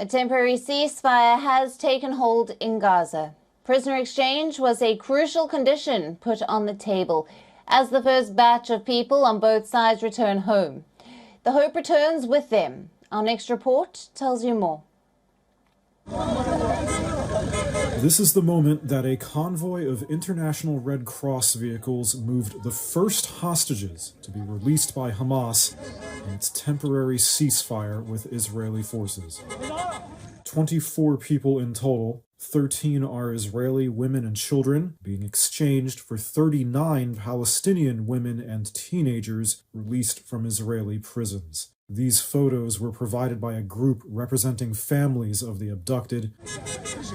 A temporary ceasefire has taken hold in Gaza. Prisoner exchange was a crucial condition put on the table as the first batch of people on both sides return home. The hope returns with them. Our next report tells you more. This is the moment that a convoy of International Red Cross vehicles moved the first hostages to be released by Hamas in its temporary ceasefire with Israeli forces. 24 people in total, 13 are Israeli women and children, being exchanged for 39 Palestinian women and teenagers released from Israeli prisons. These photos were provided by a group representing families of the abducted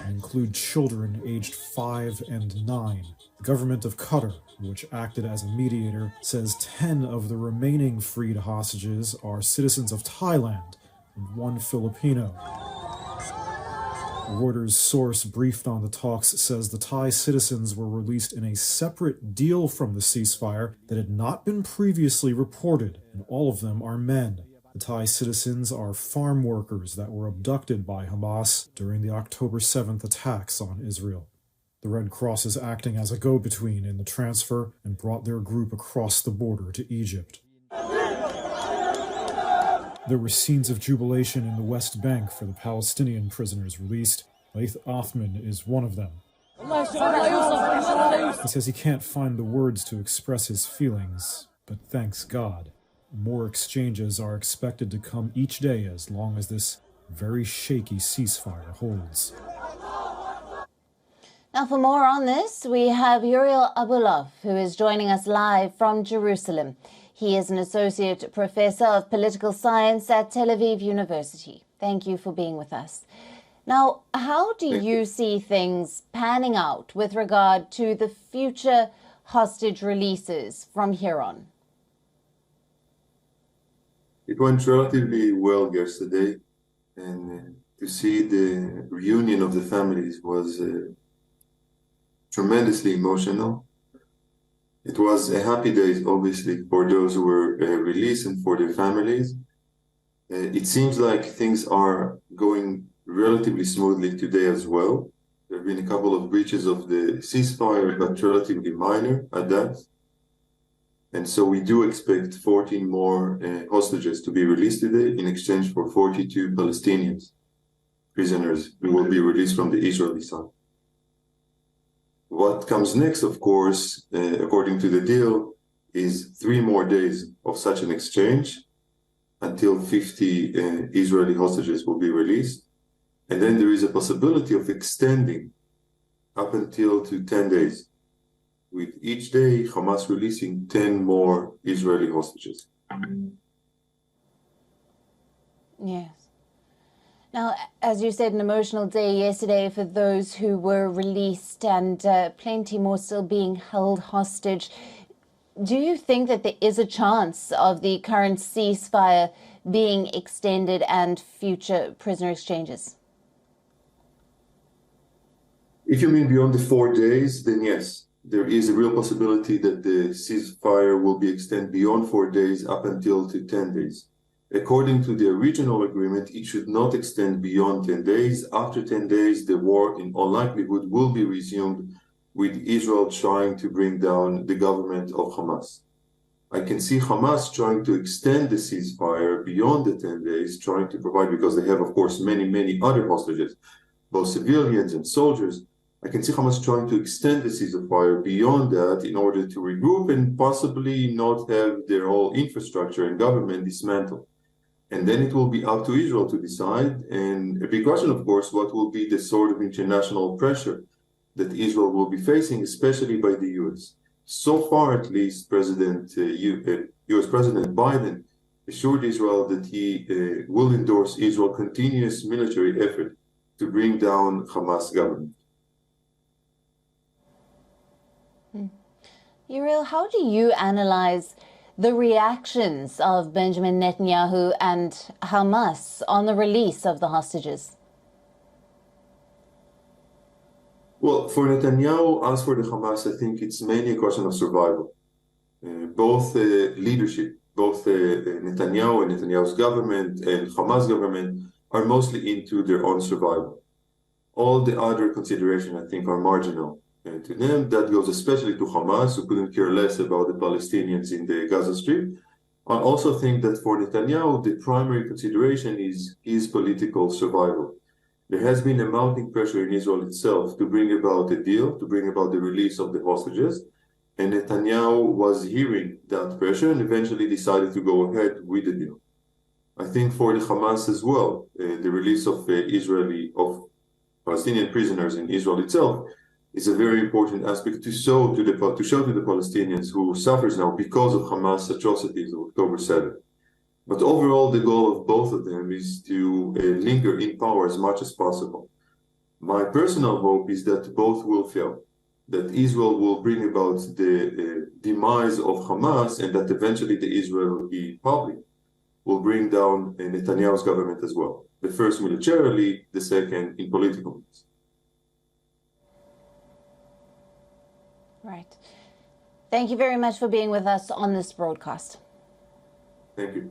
and include children aged 5 and 9. The government of Qatar, which acted as a mediator, says 10 of the remaining freed hostages are citizens of Thailand and 1 Filipino. Reuters' source briefed on the talks says the Thai citizens were released in a separate deal from the ceasefire that had not been previously reported, and all of them are men. The Thai citizens are farm workers that were abducted by Hamas during the October 7th attacks on Israel. The Red Cross is acting as a go-between in the transfer and brought their group across the border to Egypt. There were scenes of jubilation in the West Bank for the Palestinian prisoners released. Laith Othman is one of them. He says he can't find the words to express his feelings, but thanks God. More exchanges are expected to come each day as long as this very shaky ceasefire holds. Now, for more on this, we have Uriel, who is joining us live from Jerusalem. He is an associate professor of political science at Tel Aviv University. Thank you for being with us. Now, how do you see things panning out with regard to the future hostage releases from here on? It went relatively well yesterday, and to see the reunion of the families was tremendously emotional. It was a happy day, obviously, for those who were released and for their families. It seems like things are going relatively smoothly today as well. There have been a couple of breaches of the ceasefire, but relatively minor at that. And so we do expect 14 more hostages to be released today in exchange for 42 Palestinians prisoners who will be released from the Israeli side. What comes next, of course, according to the deal, is 3 more days of such an exchange until 50 Israeli hostages will be released. And then there is a possibility of extending up until to 10 days, with each day Hamas releasing 10 more Israeli hostages. Yes. Now, as you said, an emotional day yesterday for those who were released and plenty more still being held hostage. Do you think that there is a chance of the current ceasefire being extended and future prisoner exchanges? If you mean beyond the 4 days, then yes, there is a real possibility that the ceasefire will be extended beyond 4 days up until to 10 days. According to the original agreement, it should not extend beyond 10 days. After 10 days, the war in all likelihood will be resumed, with Israel trying to bring down the government of Hamas. I can see Hamas trying to extend the ceasefire beyond the 10 days, trying to provide, because they have, of course, many other hostages, both civilians and soldiers. I can see Hamas trying to extend the ceasefire beyond that in order to regroup and possibly not have their whole infrastructure and government dismantled. And then it will be up to Israel to decide. And a big question, of course, what will be the sort of international pressure that Israel will be facing, especially by the U.S. So far, at least, U.S. President Biden assured Israel that he will endorse Israel's continuous military effort to bring down Hamas government. Uriel, how do you analyze the reactions of Benjamin Netanyahu and Hamas on the release of the hostages? Well, for Netanyahu, as for the Hamas, I think it's mainly a question of survival. Both leadership, both Netanyahu and Netanyahu's government and Hamas government are mostly into their own survival. All the other considerations, I think, are marginal to them. That goes especially to Hamas, who couldn't care less about the Palestinians in the Gaza Strip. I also think that for Netanyahu, the primary consideration is his political survival. There has been a mounting pressure in Israel itself to bring about a deal, to bring about the release of the hostages. And Netanyahu was hearing that pressure and eventually decided to go ahead with the deal. I think for the Hamas as well, the release of Palestinian prisoners in Israel itself is a very important aspect to show to the Palestinians who suffers now because of Hamas atrocities of October 7th. But overall, the goal of both of them is to linger in power as much as possible. My personal hope is that both will fail, that Israel will bring about the demise of Hamas, and that eventually the Israeli public will bring down Netanyahu's government as well. The first militarily, the second in political means. Right. Thank you very much for being with us on this broadcast. Thank you.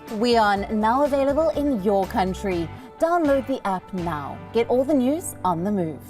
WION, now available in your country. Download the app now. Get all the news on the move.